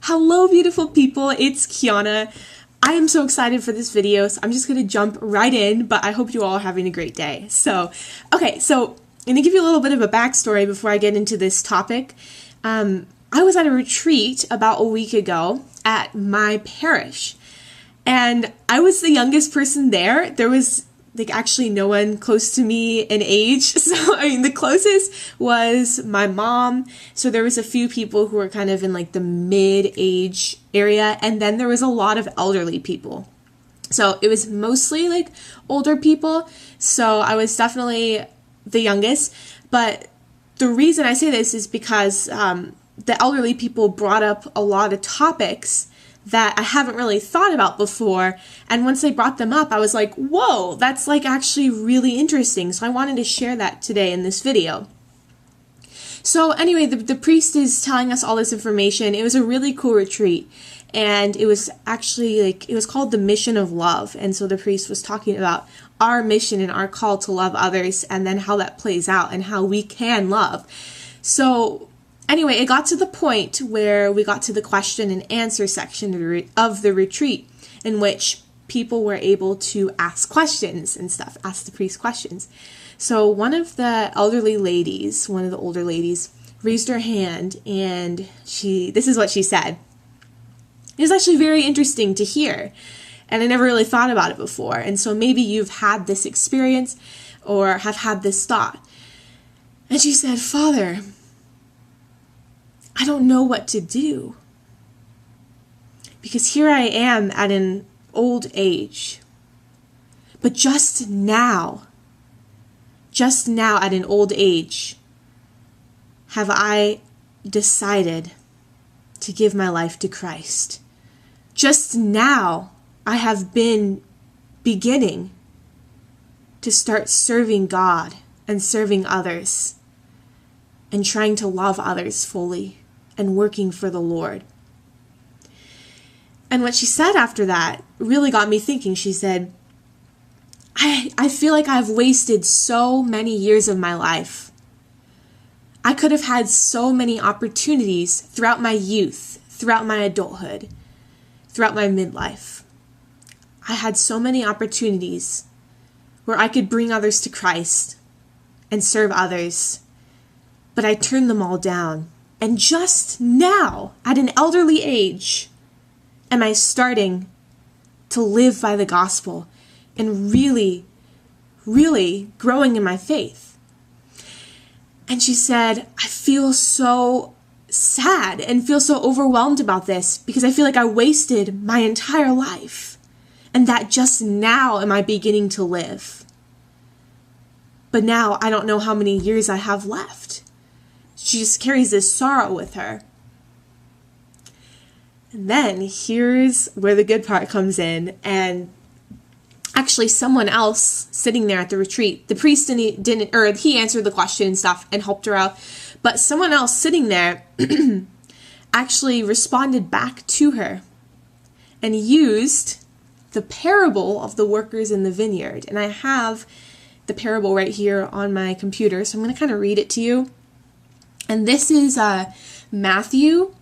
Hello, beautiful people. It's Kiana. I am so excited for this video, so I'm just going to jump right in, but I hope you all are having a great day. So I'm going to give you a little bit of a backstory before I get into this topic. I was at a retreat about a week ago at my parish, and I was the youngest person there. There was actually no one close to me in age. So, the closest was my mom. So there was a few people who were kind of in the mid-age area. And then there was a lot of elderly people. So it was mostly older people. So I was definitely the youngest. But the reason I say this is because the elderly people brought up a lot of topics that I haven't really thought about before, and once they brought them up, I was like, whoa, that's actually really interesting, so I wanted to share that today in this video. So anyway, the priest is telling us all this information. It was a really cool retreat, and it was actually it was called the Mission of Love, and so the priest was talking about our mission and our call to love others, and then how that plays out, and how we can love. So anyway, it got to the point where we got to the question and answer section of the retreat, in which people were able to ask questions and stuff, ask the priest questions. So one of the older ladies, raised her hand, and this is what she said. It was actually very interesting to hear, and I never really thought about it before. And so maybe you've had this experience or have had this thought. And she said, "Father, I don't know what to do, because here I am at an old age, but just now at an old age, have I decided to give my life to Christ. Just now I have been beginning to start serving God and serving others and trying to love others fully and working for the Lord." And what she said after that really got me thinking. She said, I feel like I've wasted so many years of my life. I could have had so many opportunities throughout my youth, throughout my adulthood, throughout my midlife. I had so many opportunities where I could bring others to Christ and serve others, but I turned them all down. And just now, at an elderly age, am I starting to live by the gospel and really, really growing in my faith. And she said, I feel so sad and feel so overwhelmed about this, because I feel like I wasted my entire life, and that just now am I beginning to live. But now I don't know how many years I have left. She just carries this sorrow with her. And then here's where the good part comes in. And actually someone else sitting there at the retreat, the priest he answered the question and stuff and helped her out. But someone else sitting there actually responded back to her and used the parable of the workers in the vineyard. And I have the parable right here on my computer, so I'm going to kind of read it to you. And this is Matthew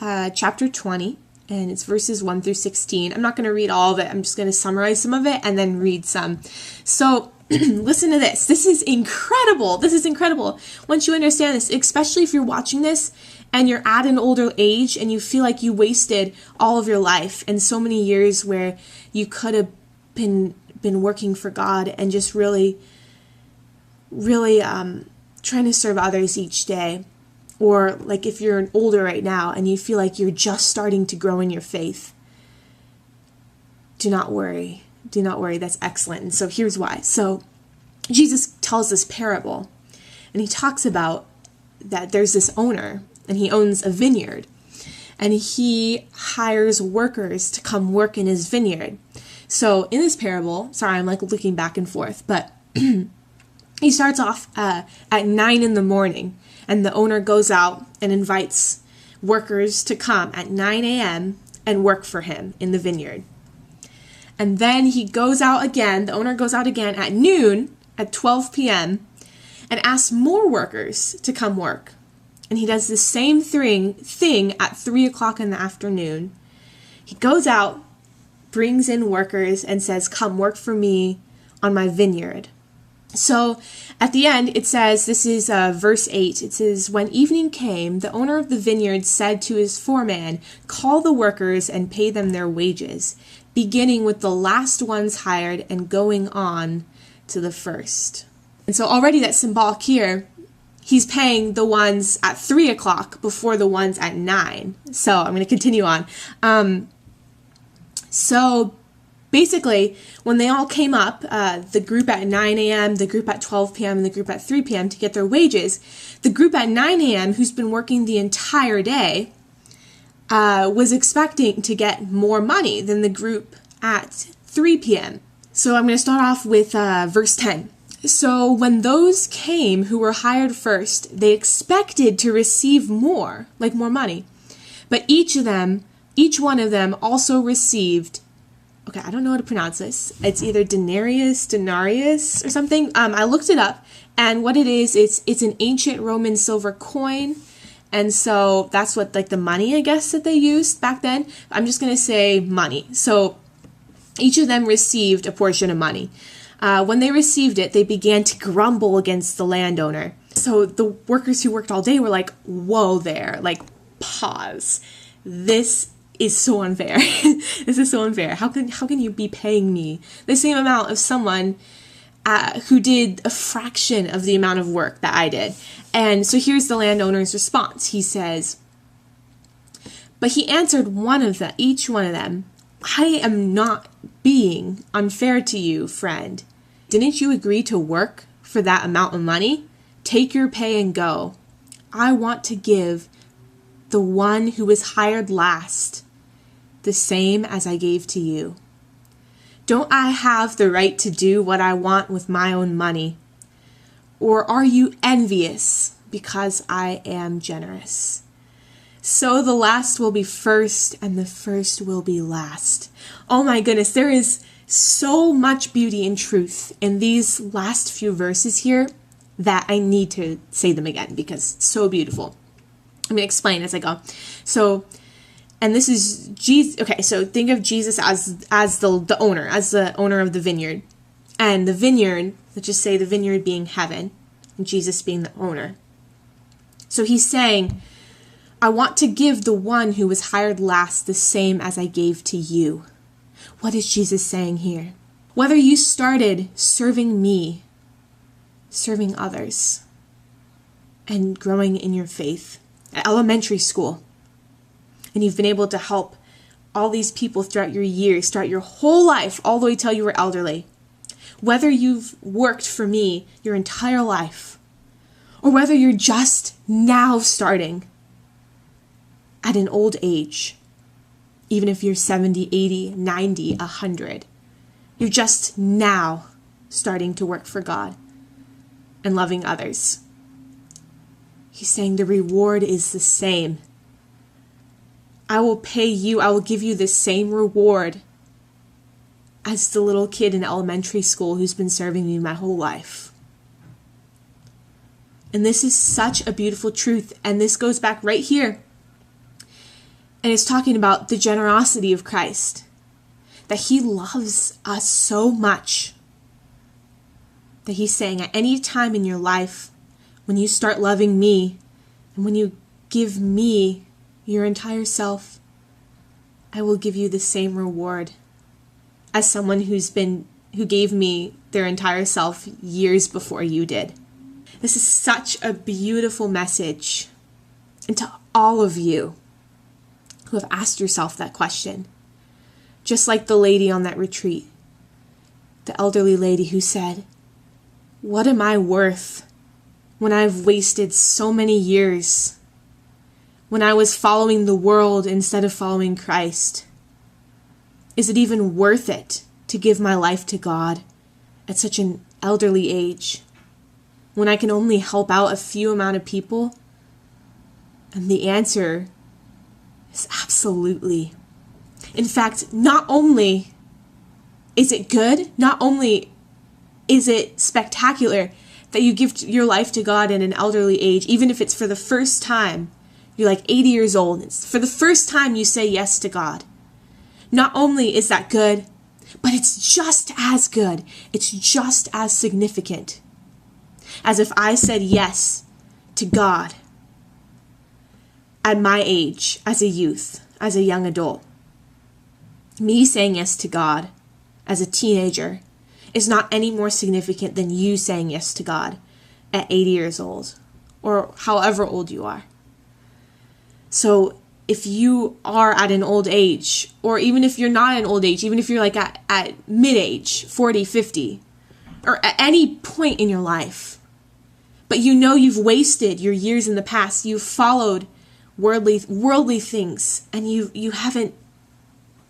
chapter 20, and it's verses 1 through 16. I'm not going to read all of it. I'm just going to summarize some of it and then read some. So listen to this. This is incredible. This is incredible. Once you understand this, especially if you're watching this and you're at an older age and you feel like you wasted all of your life and so many years where you could have been working for God and just really trying to serve others each day. Or if you're older right now and you feel like you're just starting to grow in your faith, do not worry. Do not worry. That's excellent. And so here's why. So Jesus tells this parable, and he talks about that there's this owner, and he owns a vineyard, and he hires workers to come work in his vineyard. So in this parable, sorry, I'm looking back and forth, but he starts off at 9 in the morning, and the owner goes out and invites workers to come at 9 a.m. and work for him in the vineyard. And then he goes out again, the owner goes out again at noon, at 12 p.m., and asks more workers to come work. And he does the same thing at 3 o'clock in the afternoon. He goes out, brings in workers, and says, come work for me on my vineyard. So at the end, it says, this is verse 8, it says, when evening came, the owner of the vineyard said to his foreman, call the workers and pay them their wages, beginning with the last ones hired and going on to the first. And so already that's symbolic here. He's paying the ones at 3 o'clock before the ones at 9. So I'm going to continue on. So basically, when they all came up, the group at 9 a.m., the group at 12 p.m., and the group at 3 p.m. to get their wages, the group at 9 a.m., who's been working the entire day, was expecting to get more money than the group at 3 p.m. So I'm going to start off with verse 10. So when those came who were hired first, they expected to receive more, like more money. But each one of them also received, okay, I don't know how to pronounce this. It's either denarius or something. I looked it up, and what it is, it's an ancient Roman silver coin. And so that's what, like, the money, I guess, that they used back then. I'm just going to say money. So each of them received a portion of money. When they received it, they began to grumble against the landowner. So the workers who worked all day were like, whoa there, like, pause. This is so unfair. This is so unfair. How can you be paying me the same amount of someone who did a fraction of the amount of work that I did? And so here's the landowner's response. He says, but he answered each one of them, I am not being unfair to you, friend. Didn't you agree to work for that amount of money? Take your pay and go. I want to give the one who was hired last the same as I gave to you. Don't I have the right to do what I want with my own money? Or are you envious because I am generous? So the last will be first, and the first will be last. Oh my goodness, there is so much beauty and truth in these last few verses here that I need to say them again because it's so beautiful. I'm going to explain as I go. So, and this is Jesus. Okay, so think of Jesus as the owner of the vineyard. And the vineyard, let's just say the vineyard being heaven, and Jesus being the owner. So he's saying, I want to give the one who was hired last the same as I gave to you. What is Jesus saying here? Whether you started serving me, serving others, and growing in your faith at elementary school, and you've been able to help all these people throughout your years, throughout your whole life, all the way till you were elderly, whether you've worked for me your entire life, or whether you're just now starting at an old age, even if you're 70, 80, 90, 100, you're just now starting to work for God and loving others. He's saying the reward is the same. I will pay you, I will give you the same reward as the little kid in elementary school who's been serving me my whole life. And this is such a beautiful truth, and this goes back right here. And it's talking about the generosity of Christ, that he loves us so much that he's saying at any time in your life, when you start loving me and when you give me your entire self, I will give you the same reward as someone who gave me their entire self years before you did. This is such a beautiful message. And to all of you who have asked yourself that question, just like the lady on that retreat, the elderly lady who said, what am I worth when I've wasted so many years, when I was following the world instead of following Christ? Is it even worth it to give my life to God at such an elderly age, when I can only help out a few amount of people? And the answer is absolutely. In fact, not only is it good, not only is it spectacular, that you give your life to God in an elderly age, even if it's for the first time. You're like 80 years old. It's for the first time you say yes to God. Not only is that good, but it's just as good. It's just as significant as if I said yes to God at my age, as a youth, as a young adult. Me saying yes to God as a teenager is not any more significant than you saying yes to God at 80 years old, or however old you are. So if you are at an old age, or even if you're not at an old age, even if you're like at mid-age, 40, 50, or at any point in your life, but you know you've wasted your years in the past, you've followed worldly things, and you haven't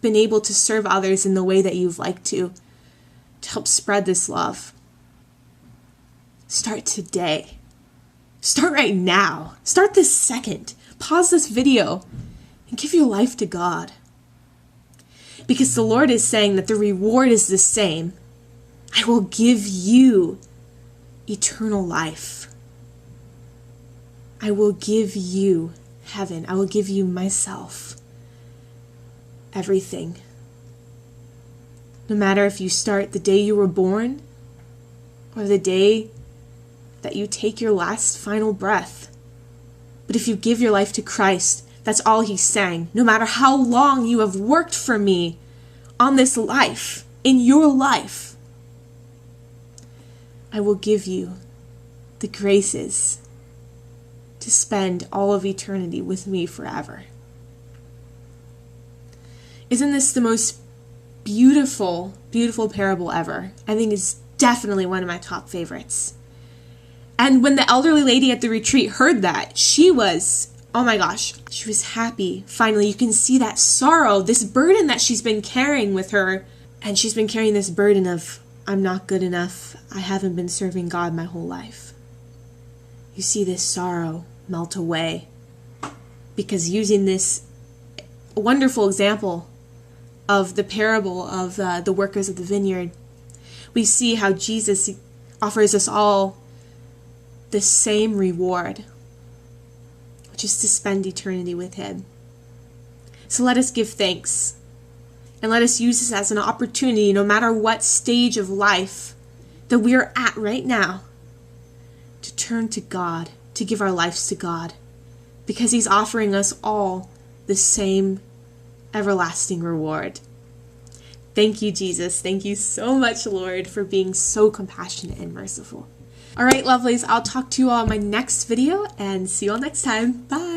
been able to serve others in the way that you've liked to help spread this love. Start today. Start right now. Start this second. Pause this video and give your life to God. Because the Lord is saying that the reward is the same. I will give you eternal life. I will give you heaven. I will give you myself. Everything. No matter if you start the day you were born or the day that you take your last final breath. But if you give your life to Christ, that's all He's saying. No matter how long you have worked for me on this life, in your life, I will give you the graces to spend all of eternity with me forever. Isn't this the most beautiful, beautiful parable ever? I think it's definitely one of my top favorites. And when the elderly lady at the retreat heard that, she was, oh my gosh, she was happy. Finally, you can see that sorrow, this burden that she's been carrying with her. And she's been carrying this burden of, I'm not good enough. I haven't been serving God my whole life. You see this sorrow melt away. Because using this wonderful example of the parable of the workers of the vineyard, we see how Jesus offers us all the same reward, which is to spend eternity with Him. So let us give thanks, and let us use this as an opportunity, no matter what stage of life that we are at right now, to turn to God, to give our lives to God, because He's offering us all the same everlasting reward. Thank you, Jesus. Thank you so much, Lord, for being so compassionate and merciful. All right, lovelies, I'll talk to you all in my next video, and see you all next time. Bye.